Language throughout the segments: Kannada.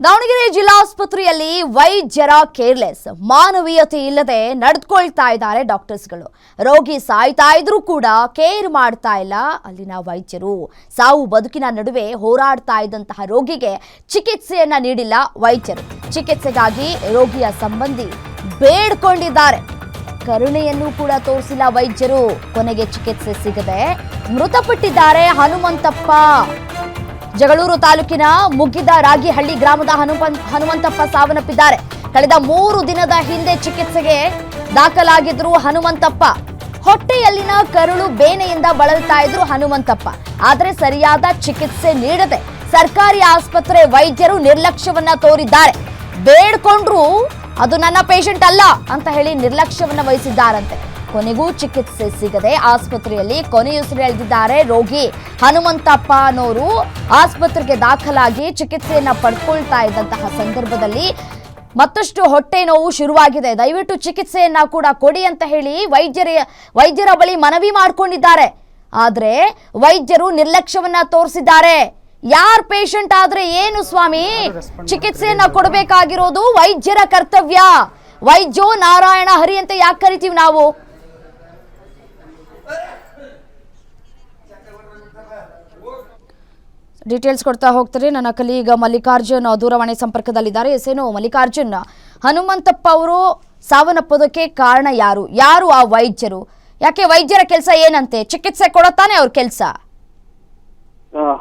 ದಾವಣಗೆರೆ ಜಿಲ್ಲಾಸ್ಪತ್ರೆಯಲ್ಲಿ ವೈದ್ಯರ ಕೇರ್ಲೆಸ್, ಮಾನವೀಯತೆ ಇಲ್ಲದೆ ನಡೆದುಕೊಳ್ತಾ ಇದ್ದಾರೆ ಡಾಕ್ಟರ್ಸ್ಗಳು. ರೋಗಿ ಸಾಯ್ತಾ ಇದ್ರೂ ಕೂಡ ಕೇರ್ ಮಾಡ್ತಾ ಇಲ್ಲ ಅಲ್ಲಿನ ವೈದ್ಯರು. ಸಾವು ಬದುಕಿನ ನಡುವೆ ಹೋರಾಡ್ತಾ ಇದ್ದಂತಹ ರೋಗಿಗೆ ಚಿಕಿತ್ಸೆಯನ್ನ ನೀಡಿಲ್ಲ ವೈದ್ಯರು. ಚಿಕಿತ್ಸೆಗಾಗಿ ರೋಗಿಯ ಸಂಬಂಧಿ ಬೇಡ್ಕೊಂಡಿದ್ದಾರೆ. ಕರುಣೆಯನ್ನು ಕೂಡ ತೋರಿಸಿಲ್ಲ ವೈದ್ಯರು. ಕೊನೆಗೆ ಚಿಕಿತ್ಸೆ ಸಿಗದೆ ಮೃತಪಟ್ಟಿದ್ದಾರೆ ಹನುಮಂತಪ್ಪ. ಜಗಳೂರು ತಾಲೂಕಿನ ಮುಗ್ಗಿದ ರಾಗಿಹಳ್ಳಿ ಗ್ರಾಮದ ಹನುಮಂತಪ್ಪ ಸಾವನ್ನಪ್ಪಿದ್ದಾರೆ. ಕಳೆದ 3 ದಿನದ ಹಿಂದೆ ಚಿಕಿತ್ಸೆಗೆ ದಾಖಲಾಗಿದ್ರು ಹನುಮಂತಪ್ಪ. ಹೊಟ್ಟೆಯಲ್ಲಿನ ಕರುಳು ಬೇನೆಯಿಂದ ಬಳಲ್ತಾ ಇದ್ರು ಹನುಮಂತಪ್ಪ. ಆದರೆ ಸರಿಯಾದ ಚಿಕಿತ್ಸೆ ನೀಡದೆ ಸರ್ಕಾರಿ ಆಸ್ಪತ್ರೆ ವೈದ್ಯರು ನಿರ್ಲಕ್ಷ್ಯವನ್ನ ತೋರಿದ್ದಾರೆ. ಬೇಡ್ಕೊಂಡ್ರು ಅದು ನನ್ನ ಪೇಷಂಟ್ ಅಲ್ಲ ಅಂತ ಹೇಳಿ ನಿರ್ಲಕ್ಷ್ಯವನ್ನ ವಹಿಸಿದ್ದಾರಂತೆ. ಕೊನೆಗೂ ಚಿಕಿತ್ಸೆ ಸಿಗದೆ ಆಸ್ಪತ್ರೆಯಲ್ಲಿ ಕೊನೆಯುಸಿರೆಳೆದಿದ್ದಾರೆ ರೋಗಿ. ಹನುಮಂತಪ್ಪ ಅನ್ನೋರು ಆಸ್ಪತ್ರೆಗೆ ದಾಖಲಾಗಿ ಚಿಕಿತ್ಸೆಯನ್ನ ಪಡ್ಕೊಳ್ತಾ ಇದ್ದಂತಹ ಸಂದರ್ಭದಲ್ಲಿ ಮತ್ತಷ್ಟು ಹೊಟ್ಟೆ ನೋವು ಶುರುವಾಗಿದೆ. ದಯವಿಟ್ಟು ಚಿಕಿತ್ಸೆಯನ್ನ ಕೂಡ ಕೊಡಿ ಅಂತ ಹೇಳಿ ವೈದ್ಯರ ಬಳಿ ಮನವಿ ಮಾಡಿಕೊಂಡಿದ್ದಾರೆ. ಆದ್ರೆ ವೈದ್ಯರು ನಿರ್ಲಕ್ಷ್ಯವನ್ನ ತೋರಿಸಿದ್ದಾರೆ. ಯಾರ್ ಪೇಷಂಟ್ ಆದ್ರೆ ಏನು ಸ್ವಾಮಿ, ಚಿಕಿತ್ಸೆಯನ್ನ ಕೊಡಬೇಕಾಗಿರೋದು ವೈದ್ಯರ ಕರ್ತವ್ಯ. ವೈದ್ಯೋ ನಾರಾಯಣ ಹರಿ ಅಂತ ಯಾಕೆ ಕರಿತೀವಿ ನಾವು? ಡೀಟೇಲ್ಸ್ ಕೊಡ್ತಾ ಹೋಗ್ತಾರೆ ನನ್ನ ಕಲೀಗ ಮಲ್ಲಿಕಾರ್ಜುನ್ ದೂರವಾಣಿ ಸಂಪರ್ಕದಲ್ಲಿದ್ದಾರೆ. ಎಸೇನು ಮಲ್ಲಿಕಾರ್ಜುನ್, ಹನುಮಂತಪ್ಪ ಅವರು ಸಾವನ್ನಪ್ಪೋದಕ್ಕೆ ಕಾರಣ ಯಾರು ಆ ವೈದ್ಯರು? ಯಾಕೆ ವೈದ್ಯರ ಕೆಲಸ ಏನಂತೆ? ಚಿಕಿತ್ಸೆ ಕೊಡತಾನೆ ಅವ್ರ ಕೆಲಸ?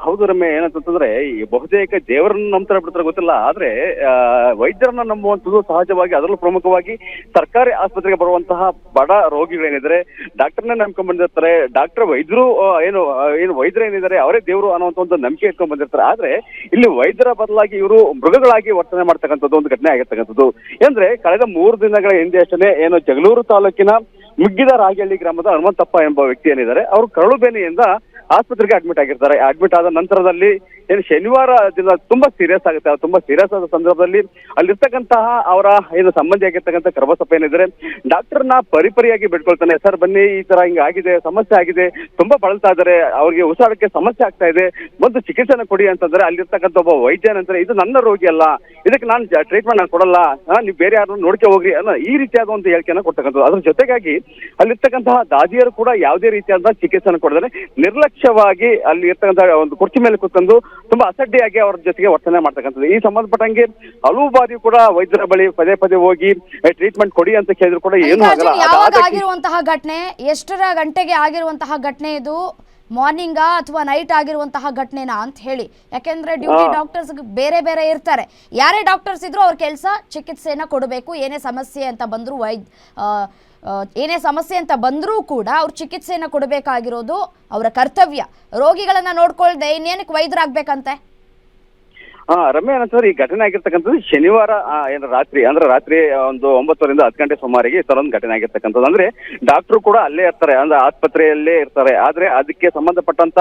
ಹೌದು ರಮ್ಯ, ಏನಂತಂದ್ರೆ ಈ ಬಹುತೇಕ ದೇವರನ್ನ ನಂಬ್ತಾರೆ ಬಿಡ್ತಾರೆ ಗೊತ್ತಿಲ್ಲ, ಆದ್ರೆ ವೈದ್ಯರನ್ನ ನಂಬುವಂಥದ್ದು ಸಹಜವಾಗಿ, ಅದರಲ್ಲೂ ಪ್ರಮುಖವಾಗಿ ಸರ್ಕಾರಿ ಆಸ್ಪತ್ರೆಗೆ ಬರುವಂತಹ ಬಡ ರೋಗಿಗಳೇನಿದ್ದಾರೆ ಡಾಕ್ಟರ್ನೇ ನಂಬ್ಕೊಂಡ್ ಬಂದಿರ್ತಾರೆ. ವೈದ್ಯರು ಏನು ವೈದ್ಯರೇನಿದ್ದಾರೆ ಅವರೇ ದೇವರು ಅನ್ನುವಂಥ ಒಂದು ನಂಬಿಕೆ ಇಟ್ಕೊಂಡ್ ಬಂದಿರ್ತಾರೆ. ಆದ್ರೆ ಇಲ್ಲಿ ವೈದ್ಯರ ಬದಲಾಗಿ ಇವರು ಮೃಗಗಳಾಗಿ ವರ್ತನೆ ಮಾಡ್ತಕ್ಕಂಥದ್ದು ಒಂದು ಘಟನೆ ಆಗಿರ್ತಕ್ಕಂಥದ್ದು. ಅಂದ್ರೆ ಕಳೆದ 3 ದಿನಗಳ ಹಿಂದೆ ಅಷ್ಟೇ ಜಗಳೂರು ತಾಲೂಕಿನ ಮುಗ್ಗಿದ ರಾಗಿಹಳ್ಳಿ ಗ್ರಾಮದ ಹನುಮಂತಪ್ಪ ಎಂಬ ವ್ಯಕ್ತಿ ಏನಿದ್ದಾರೆ ಅವರು ಕರಳು ಬೇನೆಯಿಂದ ಆಸ್ಪತ್ರೆಗೆ ಅಡ್ಮಿಟ್ ಆಗಿರ್ತಾರೆ. ಅಡ್ಮಿಟ್ ಆದ ನಂತರದಲ್ಲಿ ಶನಿವಾರ ದಿನ ತುಂಬಾ ಸೀರಿಯಸ್ ಆಗುತ್ತೆ. ತುಂಬಾ ಸೀರಿಯಸ್ ಆದ ಸಂದರ್ಭದಲ್ಲಿ ಅಲ್ಲಿರ್ತಕ್ಕಂತಹ ಅವರ ಸಂಬಂಧಿ ಆಗಿರ್ತಕ್ಕಂಥ ಕರ್ಬಸಪ್ಪ ಏನಿದ್ರೆ ಡಾಕ್ಟರ್ನ ಪರಿಪರಿಯಾಗಿ ಬಿಟ್ಕೊಳ್ತಾನೆ. ಸರ್ ಬನ್ನಿ, ಈ ತರ ಹಿಂಗ ಆಗಿದೆ, ಸಮಸ್ಯೆ ಆಗಿದೆ, ತುಂಬಾ ಬಳಲ್ತಾ ಇದ್ದಾರೆ, ಅವ್ರಿಗೆ ಉಸಿರಾಡಕ್ಕೆ ಸಮಸ್ಯೆ ಆಗ್ತಾ ಇದೆ, ಒಂದು ಚಿಕಿತ್ಸೆನ ಕೊಡಿ ಅಂತಂದ್ರೆ ಅಲ್ಲಿರ್ತಕ್ಕಂಥ ಒಬ್ಬ ವೈದ್ಯ ಏನಂತಾರೆ, ಇದು ನನ್ನ ರೋಗಿ ಅಲ್ಲ, ಇದಕ್ಕೆ ನಾನು ಟ್ರೀಟ್ಮೆಂಟ್ ನಾನು ಕೊಡಲ್ಲ, ನೀವು ಬೇರೆ ಯಾರನ್ನ ನೋಡ್ಕೆ ಹೋಗ್ರಿ ಅನ್ನೋ ಈ ರೀತಿಯಾದ ಒಂದು ಹೇಳಿಕೆಯನ್ನು ಕೊಡ್ತಕ್ಕಂಥದ್ದು. ಅದ್ರ ಜೊತೆಗಾಗಿ ಅಲ್ಲಿರ್ತಕ್ಕಂತಹ ದಾದಿಯರು ಕೂಡ ಯಾವುದೇ ರೀತಿಯಾದ ಚಿಕಿತ್ಸೆಯನ್ನು ಕೊಡದೆ ನಿರ್ಲಕ್ಷ್ಯವಾಗಿ ಅಲ್ಲಿ ಇರ್ತಕ್ಕಂಥ ಒಂದು ಕುರ್ಚಿ ಮೇಲೆ ಕೂತ್ಕೊಂಡು ತುಂಬಾ ಅಸಡ್ಡೆಯಾಗಿ ಅವ್ರ ಜೊತೆಗೆ ವರ್ತನೆ ಮಾಡ್ತಕ್ಕಂಥದ್ದು. ಈ ಸಂಬಂಧಪಟ್ಟಂಗೆ ಹಲವು ಬಾರಿ ಕೂಡ ವೈದ್ಯರ ಬಳಿ ಪದೇ ಹೋಗಿ ಟ್ರೀಟ್ಮೆಂಟ್ ಕೊಡಿ ಅಂತ ಕೇಳಿದ್ರು ಕೂಡ ಏನು ಆಗಲ್ಲ. ಆಗಿರುವಂತಹ ಘಟನೆ ಎಷ್ಟರ ಗಂಟೆಗೆ ಆಗಿರುವಂತಹ ಘಟನೆ ಇದು? ಮಾರ್ನಿಂಗಾ ಅಥವಾ ನೈಟ್ ಆಗಿರುವಂತಹ ಘಟನೆನಾ ಅಂತ ಹೇಳಿ? ಯಾಕೆಂದ್ರೆ ಡ್ಯೂಟಿ ಡಾಕ್ಟರ್ಸ್ ಬೇರೆ ಇರ್ತಾರೆ. ಯಾರೇ ಡಾಕ್ಟರ್ಸ್ ಇದ್ರು ಅವ್ರ ಕೆಲಸ ಚಿಕಿತ್ಸೆಯನ್ನ ಕೊಡಬೇಕು. ಏನೇ ಸಮಸ್ಯೆ ಅಂತ ಬಂದ್ರೂ ಕೂಡ ಅವ್ರ ಚಿಕಿತ್ಸೆಯನ್ನ ಕೊಡಬೇಕಾಗಿರೋದು ಅವರ ಕರ್ತವ್ಯ. ರೋಗಿಗಳನ್ನ ನೋಡ್ಕೊಳ್ದೆ ಇನ್ನೇನಕ್ಕೆ ವೈದ್ಯರಾಗ್ಬೇಕಂತೆ? ರಮ್ಯ ಏನಂತಂದ್ರೆ ಈ ಘಟನೆ ಆಗಿರ್ತಕ್ಕಂಥದ್ದು ಶನಿವಾರ ರಾತ್ರಿ ಒಂದು 9ರಿಂದ 10 ಗಂಟೆ ಸುಮಾರಿಗೆ ಈ ತರ ಒಂದು ಘಟನೆ ಆಗಿರ್ತಕ್ಕಂಥದ್ದು. ಅಂದ್ರೆ ಡಾಕ್ಟರ್ ಕೂಡ ಅಲ್ಲೇ ಇರ್ತಾರೆ, ಅಂದ್ರೆ ಆಸ್ಪತ್ರೆಯಲ್ಲೇ ಇರ್ತಾರೆ. ಆದ್ರೆ ಅದಕ್ಕೆ ಸಂಬಂಧಪಟ್ಟಂತ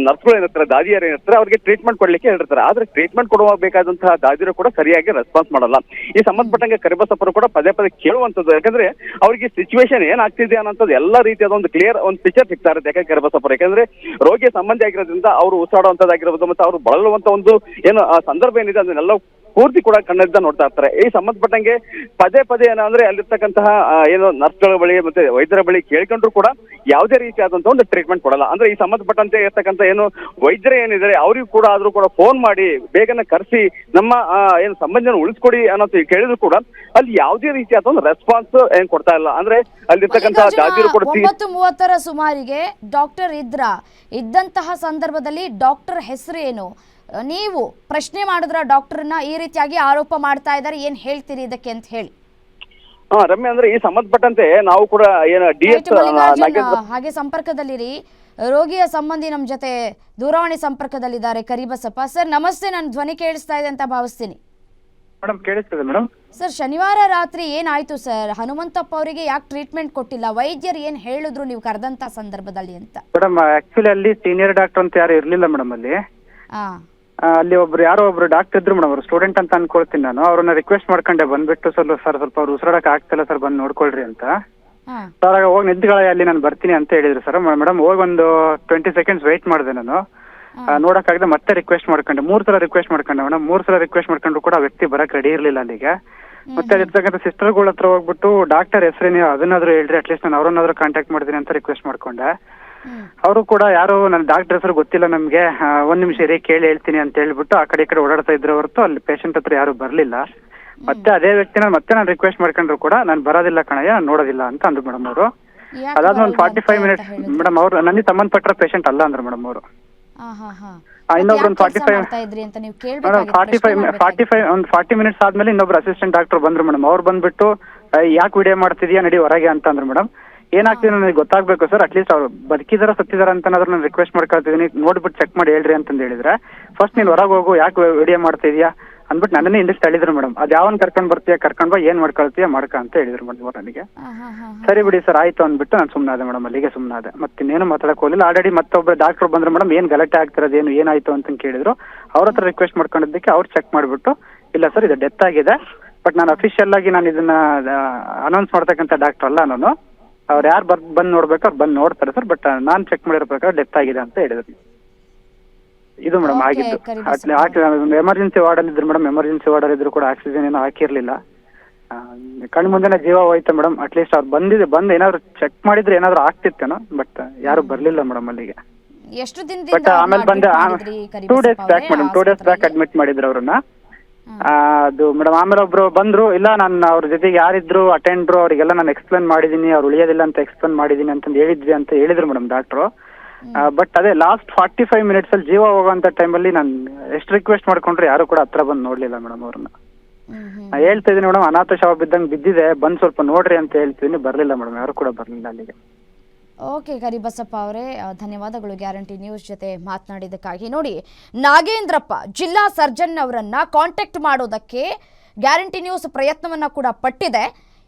ನರ್ಸ್ಗಳು ಏನಿರ್ತಾರೆ, ದಾದಿಯರು ಏನಿರ್ತಾರೆ, ಅವ್ರಿಗೆ ಟ್ರೀಟ್ಮೆಂಟ್ ಕೊಡ್ಲಿಕ್ಕೆ ಹೇಳಿರ್ತಾರೆ. ಆದ್ರೆ ಟ್ರೀಟ್ಮೆಂಟ್ ಕೊಡಬೇಕಾದಂತಹ ದಾದಿಯರು ಕೂಡ ಸರಿಯಾಗಿ ರೆಸ್ಪಾನ್ಸ್ ಮಾಡಲ್ಲ. ಈ ಸಂಬಂಧಪಟ್ಟಂಗೆ ಕರಿಬಸಪ್ಪರು ಕೂಡ ಪದೇ ಕೇಳುವಂಥದ್ದು. ಯಾಕಂದ್ರೆ ಅವ್ರಿಗೆ ಸಿಚುವೇಶನ್ ಏನಾಗ್ತಿದೆ ಅನ್ನೋಂಥದ್ದು ಎಲ್ಲಾ ರೀತಿಯಾದ ಒಂದು ಕ್ಲಿಯರ್ ಒಂದು ಪಿಕ್ಚರ್ ಸಿಗ್ತಾ ಇರುತ್ತೆ. ಯಾಕಂದ್ರೆ ಕರಿಬಸಪ್ಪರು ಯಾಕಂದ್ರೆ ರೋಗಿಯ ಸಂಬಂಧಿ ಆಗಿರೋದ್ರಿಂದ ಅವರು ಉಸಿರಾಡುವಂತದ್ದಾಗಿರ್ಬೋದು ಮತ್ತೆ ಅವರು ಬಳಲುವಂತ ಒಂದು ಸಂದರ್ಭ ಏನಿದೆ ಅದನ್ನೆಲ್ಲ ಪೂರ್ತಿ ಕೂಡ ಕಣ್ಣಿಂದ ನೋಡ್ತಾ ಇರ್ತಾರೆ. ಈ ಸಂಬಂಧಪಟ್ಟಂಗೆ ಪದೇ ಏನಂದ್ರೆ ಅಲ್ಲಿರ್ತಕ್ಕಂತಹ ನರ್ಸ್ಗಳ ಬಳಿ ಮತ್ತೆ ವೈದ್ಯರ ಬಳಿ ಕೇಳ್ಕೊಂಡ್ರು ಕೂಡ ಯಾವುದೇ ರೀತಿಯಾದಂತಹ ಒಂದು ಟ್ರೀಟ್ಮೆಂಟ್ ಕೊಡಲ್ಲ. ಅಂದ್ರೆ ಈ ಸಂಬಂಧಪಟ್ಟಂತೆ ಇರ್ತಕ್ಕಂಥ ವೈದ್ಯರೇ ಏನಿದ್ದಾರೆ ಅವ್ರಿಗೂ ಕೂಡ ಆದ್ರೂ ಕೂಡ ಫೋನ್ ಮಾಡಿ ಬೇಗನೆ ಕರೆಸಿ ನಮ್ಮ ಸಂಬಂಧನ ಉಳಿಸ್ಕೊಡಿ ಅನ್ನೋದು ಕೇಳಿದ್ರು ಕೂಡ ಅಲ್ಲಿ ಯಾವುದೇ ರೀತಿಯಾದ ಒಂದು ರೆಸ್ಪಾನ್ಸ್ ಏನ್ ಕೊಡ್ತಾ ಇಲ್ಲ. ಅಂದ್ರೆ ಅಲ್ಲಿರ್ತಕ್ಕಂತಹ ದಾದಿಯರು ಕೂಡ 9:30 ಸುಮಾರಿಗೆ ಡಾಕ್ಟರ್ ಇದ್ದಂತಹ ಸಂದರ್ಭದಲ್ಲಿ ಡಾಕ್ಟರ್ ಹೆಸರು ಏನು? ನೀವು ಪ್ರಶ್ನೆ ಮಾಡಿದ್ರ ಡಾಕ್ಟರ್ನ ಈ ರೀತಿಯಾಗಿ ಆರೋಪ ಮಾಡ್ತಾ ಇದ್ದಾರೆ, ಏನ್ ಹೇಳ್ತೀರಿ ಇದಕ್ಕೆ ಅಂತ ಹೇಳಿ? ರಮ್ಯ, ಅಂದ್ರೆ ಈ ಸಂಬಂಧಪಟ್ಟಂತೆ ನಾವು ಕೂಡ ಹಾಗೆ ಸಂಪರ್ಕದಲ್ಲಿರಿ. ರೋಗಿಯ ಸಂಬಂಧಿ ನಮ್ಮ ಜೊತೆ ದೂರವಾಣಿ ಸಂಪರ್ಕದಲ್ಲಿದ್ದಾರೆ ಕರಿಬಸಪ್ಪ. ಸರ್ ನಮಸ್ತೆ, ನನ್ನ ಧ್ವನಿ ಕೇಳಿಸ್ತಾ ಇದೆ ಅಂತ ಭಾವಿಸ್ತೀನಿ. Madam ಕೇಳಿಸ್ತದೆ madam. ಸರ್ ಶನಿವಾರ ರಾತ್ರಿ ಏನಾಯ್ತು ಸರ್? ಹನುಮಂತಪ್ಪ ಅವರಿಗೆ ಯಾಕೆ ಟ್ರೀಟ್ಮೆಂಟ್ ಕೊಟ್ಟಿಲ್ಲ? ವೈದ್ಯರು ಏನ್ ಹೇಳಿದ್ರು ನೀವು ಕರೆದಂತ ಸಂದರ್ಭದಲ್ಲಿ ಅಂತ? ಮೇಡಮ್ ಆಕ್ಚುಲಿ ಅಲ್ಲಿ ಸೀನಿಯರ್ ಡಾಕ್ಟರ್ ಅಂತ ಯಾರು ಇರ್ಲಿಲ್ಲ ಮೇಡಮ್. ಅಲ್ಲಿ ಯಾರೋ ಒಬ್ರು ಡಾಕ್ಟರ್ ಇದ್ರು ಮೇಡಮ್, ಅವ್ರು ಸ್ಟೂಡೆಂಟ್ ಅಂತ ಅನ್ಕೊಳ್ತೀನಿ ನಾನು. ಅವ್ರನ್ನ ರಿಕ್ವೆಸ್ಟ್ ಮಾಡ್ಕೊಂಡೆ ಬಂದ್ಬಿಟ್ಟು ಸ್ವಲ್ಪ ಅವ್ರು ಉಸಿರಾಡಕ್ ಆಗ್ತಿಲ್ಲ ಸರ್, ಬಂದು ನೋಡ್ಕೊಳ್ರಿ ಅಂತ. ಸರ್ ಹೋಗಿ ನಿಂತ್ಕೊಳ್ಳಿ ಅಲ್ಲಿ ನಾನು ಬರ್ತೀನಿ ಅಂತ ಹೇಳಿದ್ರು ಸರ್. ಮೇಡಮ್ ಹೋಗಿ ಒಂದು 20 seconds ವೆಯ್ಟ್ ಮಾಡಿದೆ ನಾನು. ನೋಡಕ್ಕಾಗದೆ ಮತ್ತೆ ರಿಕ್ವೆಸ್ಟ್ ಮಾಡ್ಕೊಂಡೆ, 3 ಸಲ ರಿಕ್ವೆಸ್ಟ್ ಮಾಡ್ಕೊಂಡೆ ಮೇಡಮ್. 3 ಸಲ ರಿಕ್ವೆಸ್ಟ್ ಮಾಡ್ಕೊಂಡ್ರು ಕೂಡ ಆ ವ್ಯಕ್ತಿ ಬರಕ್ ರೆಡಿ ಇರ್ಲಿಲ್ಲ ಅಲ್ಲಿಗೆ. ಮತ್ತೆ ಅಲ್ಲಿರ್ತಕ್ಕಂಥ ಸಿಸ್ಟರ್ಗಳ ಹತ್ರ ಹೋಗ್ಬಿಟ್ಟು ಡಾಕ್ಟರ್ ಹೆಸರೇನು ಅದನ್ನಾದ್ರೂ ಹೇಳ್ರಿ, ಅಟ್ಲೀಸ್ಟ್ ನಾನು ಅವ್ರನ್ನಾದ್ರೂ ಕಾಂಟ್ಯಾಕ್ಟ್ ಮಾಡ್ತೀನಿ ಅಂತ ರಿಕ್ವೆಸ್ಟ್ ಮಾಡ್ಕೊಂಡೆ. ಅವರು ಕೂಡ ಯಾರು ನನ್ನ ಡಾಕ್ಟರ್ ಹೆಸರು ಗೊತ್ತಿಲ್ಲ ನಮ್ಗೆ, 1 ನಿಮಿಷ ಇರಿ ಕೇಳಿ ಹೇಳ್ತೀನಿ ಅಂತ ಹೇಳ್ಬಿಟ್ಟು ಆ ಕಡೆ ಈ ಕಡೆ ಓಡಾಡ್ತಾ ಇದ್ರು ಹೊರತು ಅಲ್ಲಿ ಪೇಷಂಟ್ ಹತ್ರ ಯಾರು ಬರ್ಲಿಲ್ಲ. ಮತ್ತೆ ಅದೇ ವ್ಯಕ್ತಿನ ಮತ್ತೆ ನಾನು ರಿಕ್ವೆಸ್ಟ್ ಮಾಡ್ಕೊಂಡ್ರು ಕೂಡ ನಾನು ಬರೋದಿಲ್ಲ ಕಣಯ್ಯ, ನಾನು ನೋಡೋದಿಲ್ಲ ಅಂತ ಅಂದ್ರು ಮೇಡಮ್ ಅವರು. ಅದಾದ್ಮೇಲೆ ಒಂದು 45 ಮಿನಿಟ್ಸ್ ಮೇಡಮ್, ಅವ್ರು ನನಗೆ ಸಂಬಂಧಪಟ್ಟ ಪೇಷಂಟ್ ಅಲ್ಲ ಅಂದ್ರು ಮೇಡಮ್ ಅವರು. ಇನ್ನೊಬ್ರು ಒಂದು 40 ಮಿನಿಟ್ಸ್ ಆದ್ಮೇಲೆ ಇನ್ನೊಬ್ರು ಅಸಿಸ್ಟೆಂಟ್ ಡಾಕ್ಟರ್ ಬಂದ್ರು ಮೇಡಮ್. ಅವ್ರು ಬಂದ್ಬಿಟ್ಟು ಯಾಕೆ ವಿಡಿಯೋ ಮಾಡ್ತಿದ್ಯಾ ನಡಿ ಹೊರಗೆ ಅಂತ ಅಂದ್ರು ಮೇಡಮ್. ಏನಾಗ್ತಿದೆ ನನಗೆ ಗೊತ್ತಾಗ್ಬೇಕು ಸರ್, ಅಟ್ಲೀಸ್ಟ್ ಅವ್ರು ಬದುಕಿದಾರ ಸತ್ತಿದಾರ ಅಂತ ನಾನು ರಿಕ್ವೆಸ್ಟ್ ಮಾಡ್ಕೊಳ್ತಿದ್ದೀನಿ, ನೋಡ್ಬಿಟ್ಟು ಚೆಕ್ ಮಾಡಿ ಹೇಳ್ರಿ ಅಂತಂದು ಹೇಳಿದ್ರೆ, ಫಸ್ಟ್ ನೀನ್ ಹೊರಗೆ ಹೋಗು, ಯಾಕೆ ವಿಡಿಯೋ ಮಾಡ್ತಿದ್ಯಾ ಅಂದ್ಬಿಟ್ಟು ನನ್ನನ್ನೇ ಇಂಡಿಸ್ ತಳಿದ್ರು ಮೇಡಮ್. ಅದ್ ಯಾವನ್ ಕರ್ಕೊಂಡ್ ಬರ್ತೀಯ ಕರ್ಕೊಂಡ್ ಬಾ, ಏನ್ ಮಾಡ್ಕೊಳ್ತೀಯ ಮಾಡ್ಕ ಅಂತ ಹೇಳಿದ್ರು ಮೇಡಮ್ ನನಗೆ. ಸರಿ ಬಿಡಿ ಸರ್ ಆಯ್ತು ಅಂದ್ಬಿಟ್ಟು ನಾನು ಸುಮ್ಮನಾದೆ ಮೇಡಮ್, ಅಲ್ಲಿಗೆ ಸುಮ್ಮನಾದೆ. ಮತ್ತೆ ಇನ್ನೇನು ಮಾತಾಡಕ್ ಹೋಗಿಲ್ಲ. ಆಲ್ರೆಡಿ ಮತ್ತೊಬ್ಬ ಡಾಕ್ಟರ್ ಬಂದ್ರು ಮೇಡಮ್, ಏನ್ ಗಲಾಟೆ ಆಗ್ತಿರೋದೇನು ಏನಾಯ್ತು ಅಂತ ಕೇಳಿದ್ರು. ಅವ್ರ ಹತ್ರ ರಿಕ್ವೆಸ್ಟ್ ಮಾಡ್ಕೊಂಡಿದ್ದಕ್ಕೆ ಅವ್ರು ಚೆಕ್ ಮಾಡ್ಬಿಟ್ಟು, ಇಲ್ಲ ಸರ್ ಇದು ಡೆತ್ ಆಗಿದೆ, ಬಟ್ ನಾನು ಅಫಿಷಿಯಲ್ ಆಗಿ ನಾನು ಇದನ್ನ ಅನೌನ್ಸ್ ಮಾಡ್ತಕ್ಕಂಥ ಡಾಕ್ಟರ್ ಅಲ್ಲ ನಾನು, ಅವ್ರು ಯಾರು ಬಂದು ನೋಡ್ಬೇಕು ಅವ್ರು ಬಂದು ನೋಡ್ತಾರೆ ಸರ್, ಬಟ್ ನಾನ್ ಚೆಕ್ ಮಾಡಿರೋ ಪ್ರಕಾರ ಡೆತ್ ಆಗಿದೆ ಅಂತ ಹೇಳಿದ್ರು. ಇದು ಮೇಡಮ್ ಆಗಿದ್ದು. ಎಮರ್ಜೆನ್ಸಿ ವಾರ್ಡಲ್ಲಿ ಇದ್ರು ಮೇಡಮ್, ಎಮರ್ಜೆನ್ಸಿ ವಾರ್ಡಲ್ಲಿ ಇದ್ರು ಕೂಡ ಆಕ್ಸಿಜನ್ ಏನೋ ಹಾಕಿರ್ಲಿಲ್ಲ. ಕಣ್ಣು ಮುಂದೆನೆ ಜೀವ ಹೋಯ್ತು ಮೇಡಮ್. ಅಟ್ಲೀಸ್ಟ್ ಅವ್ರು ಬಂದು ಏನಾದ್ರು ಚೆಕ್ ಮಾಡಿದ್ರೆ ಏನಾದ್ರು ಆಗ್ತಿತ್ತೇನೋ, ಬಟ್ ಯಾರು ಬರ್ಲಿಲ್ಲ ಮೇಡಮ್ ಅಲ್ಲಿಗೆ. ಎಷ್ಟು ಬಟ್ ದಿನದಿಂದ ಆಮೇಲೆ ಬಂದೆ 2 days back madam, 2 days back admit ಮಾಡಿದ್ರು ಅವ್ರನ್ನ. ಅದು ಮೇಡಮ್ ಆಮೇಲೆ ಒಬ್ರು ಬಂದ್ರು, ಇಲ್ಲ ನಾನು ಅವ್ರ ಜೊತೆಗೆ ಯಾರಿದ್ರು ಅಟೆಂಡ್ರು ಅವರಿಗೆಲ್ಲ ನಾನು ಎಕ್ಸ್ಪ್ಲೇನ್ ಮಾಡಿದೀನಿ, ಅವ್ರು ಉಳಿಯೋದಿಲ್ಲ ಅಂತ ಎಕ್ಸ್ಪ್ಲೇನ್ ಮಾಡಿದೀನಿ ಅಂತಂದು ಹೇಳಿದ್ವಿ ಅಂತ ಹೇಳಿದ್ರು ಮೇಡಮ್ ಡಾಕ್ಟ್ರು. ಬಟ್ ಅದೇ ಲಾಸ್ಟ್ 45 ಮಿನಿಟ್ಸ್ ಅಲ್ಲಿ ಜೀವ ಹೋಗೋಂತ ಟೈಮಲ್ಲಿ ನಾನು ಎಷ್ಟು ರಿಕ್ವೆಸ್ಟ್ ಮಾಡ್ಕೊಂಡ್ರೆ ಯಾರು ಕೂಡ ಹತ್ರ ಬಂದು ನೋಡ್ಲಿಲ್ಲ ಮೇಡಮ್ ಅವ್ರನ್ನ. ಹೇಳ್ತಾ ಇದೀನಿ ಮೇಡಮ್, ಅನಾಥ ಶವ ಬಿದ್ದಂಗೆ ಬಿದ್ದಿದೆ, ಬಂದು ಸ್ವಲ್ಪ ನೋಡ್ರಿ ಅಂತ ಹೇಳ್ತಿದೀನಿ, ಬರ್ಲಿಲ್ಲ ಮೇಡಮ್, ಯಾರು ಕೂಡ ಬರ್ಲಿಲ್ಲ ಅಲ್ಲಿಗೆ. ಓಕೆ ಕರಿಬಸಪ್ಪ ಅವರೇ, ಧನ್ಯವಾದಗಳು ಗ್ಯಾರಂಟಿ ನ್ಯೂಸ್ ಜೊತೆ ಮಾತನಾಡಿದ್ದಕ್ಕಾಗಿ. ನೋಡಿ, ನಾಗೇಂದ್ರಪ್ಪ ಜಿಲ್ಲಾ ಸರ್ಜನ್ ಅವರನ್ನ ಕಾಂಟ್ಯಾಕ್ಟ್ ಮಾಡೋದಕ್ಕೆ ಗ್ಯಾರಂಟಿ ನ್ಯೂಸ್ ಪ್ರಯತ್ನವನ್ನ ಕೂಡ ಪಟ್ಟಿದೆ.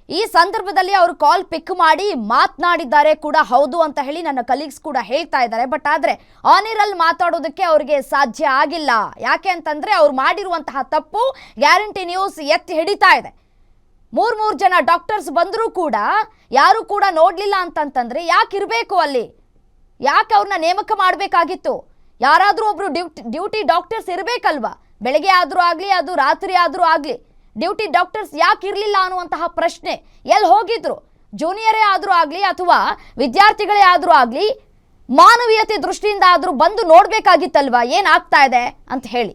ಈ ಸಂದರ್ಭದಲ್ಲಿ ಅವರು ಕಾಲ್ ಪಿಕ್ ಮಾಡಿ ಮಾತನಾಡಿದ್ದಾರೆ ಕೂಡ ಹೌದು ಅಂತ ಹೇಳಿ ನನ್ನ ಕಲೀಗ್ಸ್ ಕೂಡ ಹೇಳ್ತಾ ಇದ್ದಾರೆ. ಬಟ್ ಆದರೆ ಆನ್ ಏರ್ ಅಲ್ಲಿ ಮಾತಾಡೋದಕ್ಕೆ ಅವರಿಗೆ ಸಾಧ್ಯ ಆಗಿಲ್ಲ. ಯಾಕೆ ಅಂತಂದ್ರೆ ಅವ್ರು ಮಾಡಿರುವಂತಹ ತಪ್ಪು ಗ್ಯಾರಂಟಿ ನ್ಯೂಸ್ ಎತ್ತಿ ಹಿಡಿತಾ ಇದೆ. 3 ಜನ ಡಾಕ್ಟರ್ಸ್ ಬಂದರೂ ಕೂಡ ಯಾರು ಕೂಡ ನೋಡ್ಲಿಲ್ಲ ಅಂತಂತಂದ್ರೆ ಯಾಕೆ ಇರಬೇಕು ಅಲ್ಲಿ? ಯಾಕೆ ಅವ್ರನ್ನ ನೇಮಕ ಮಾಡಬೇಕಾಗಿತ್ತು? ಯಾರಾದರೂ ಒಬ್ರು ಡ್ಯೂಟಿ ಡಾಕ್ಟರ್ಸ್ ಇರಬೇಕಲ್ವಾ? ಬೆಳಗ್ಗೆ ಆದರೂ ಆಗಲಿ, ಅದು ರಾತ್ರಿ ಆದರೂ ಆಗಲಿ, ಡ್ಯೂಟಿ ಡಾಕ್ಟರ್ಸ್ ಯಾಕೆ ಇರಲಿಲ್ಲ ಅನ್ನುವಂತಹ ಪ್ರಶ್ನೆ. ಎಲ್ಲಿ ಹೋಗಿದ್ರು? ಜೂನಿಯರೇ ಆದರೂ ಆಗಲಿ ಅಥವಾ ವಿದ್ಯಾರ್ಥಿಗಳೇ ಆದರೂ ಆಗಲಿ, ಮಾನವೀಯತೆ ದೃಷ್ಟಿಯಿಂದ ಆದರೂ ಬಂದು ನೋಡಬೇಕಾಗಿತ್ತಲ್ವಾ ಏನಾಗ್ತಾ ಇದೆ ಅಂತ ಹೇಳಿ.